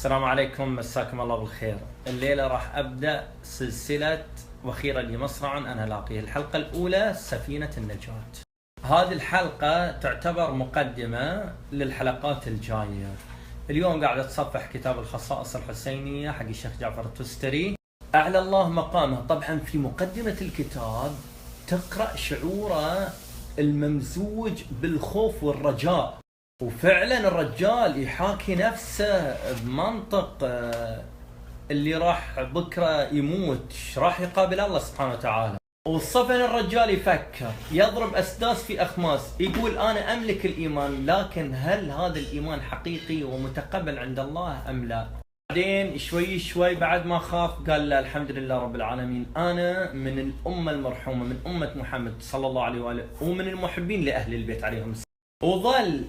السلام عليكم، مساكم الله بالخير. الليلة راح أبدأ سلسلة وخيرا لي مصرع أنا لاقيه. الحلقة الأولى سفينة النجاة. هذه الحلقة تعتبر مقدمة للحلقات الجاية. اليوم قاعد أتصفح كتاب الخصائص الحسينية حق الشيخ جعفر التستري، أعلى الله مقامه. طبعا في مقدمة الكتاب تقرأ شعوره الممزوج بالخوف والرجاء، وفعلا الرجال يحاكي نفسه بمنطق اللي راح بكره يموت راح يقابل الله سبحانه وتعالى. وصفن الرجال يفكر، يضرب أسداس في أخماس، يقول أنا أملك الإيمان، لكن هل هذا الإيمان حقيقي ومتقبل عند الله أم لا؟ بعدين شوي بعد ما خاف قال لا الحمد لله رب العالمين، أنا من الأمة المرحومة، من أمة محمد صلى الله عليه وآله، ومن المحبين لأهل البيت عليهم السلام. وظل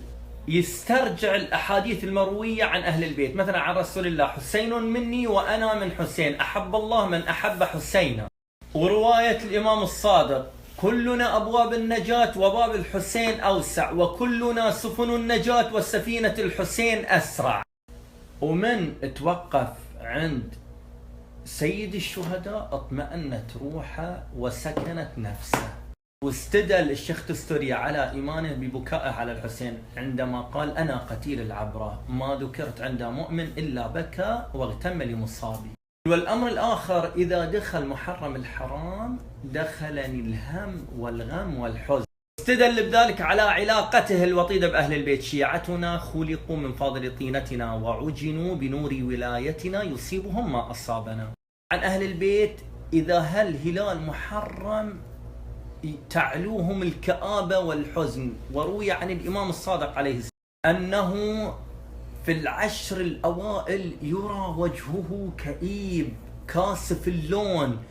يسترجع الأحاديث المروية عن أهل البيت، مثلا عن رسول الله: حسين مني وأنا من حسين، أحب الله من أحب حسينا. ورواية الإمام الصادق: كلنا أبواب النجاة وباب الحسين أوسع، وكلنا سفن النجاة وسفينة الحسين أسرع. ومن توقف عند سيد الشهداء اطمأنت روحه وسكنت نفسه. واستدل الشيخ تستري على إيمانه ببكائه على الحسين عندما قال: أنا قتيل العبرة، ما ذكرت عند مؤمن إلا بكى واغتم لمصابي. والأمر الآخر: إذا دخل محرم الحرام دخلني الهم والغم والحزن. استدل بذلك على علاقته الوطيدة بأهل البيت: شيعتنا خلقوا من فاضل طينتنا وعجنوا بنور ولايتنا يصيبهم ما أصابنا. عن أهل البيت: إذا هلال محرم تعلوهم الكآبة والحزن. وروي عن الإمام الصادق عليه السلام أنه في العشر الأوائل يرى وجهه كئيب كاسف اللون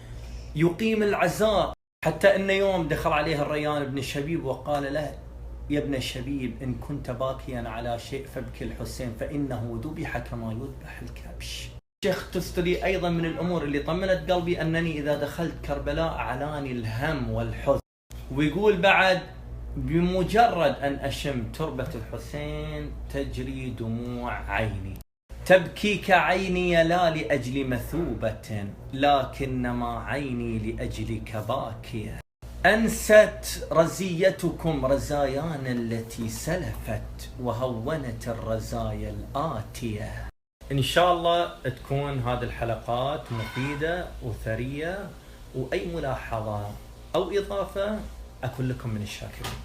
يقيم العزاء، حتى أن يوم دخل عليه الريان بن الشبيب وقال له: يا ابن الشبيب، إن كنت باكيا على شيء فابكي الحسين فإنه ذبح كما يذبح الكبش. الشيخ تستري أيضا من الأمور اللي طمنت قلبي أنني إذا دخلت كربلاء علاني الهم والحزن. ويقول بعد: بمجرد أن أشم تربة الحسين تجري دموع عيني، تبكيك عيني لا لأجل مثوبة، لكنما عيني لأجلك باكية. أنست رزيتكم رزايانا التي سلفت، وهونت الرزايا الآتية. إن شاء الله تكون هذه الحلقات مفيدة وثرية، وأي ملاحظة أو إضافة أكون لكم من الشاكرين.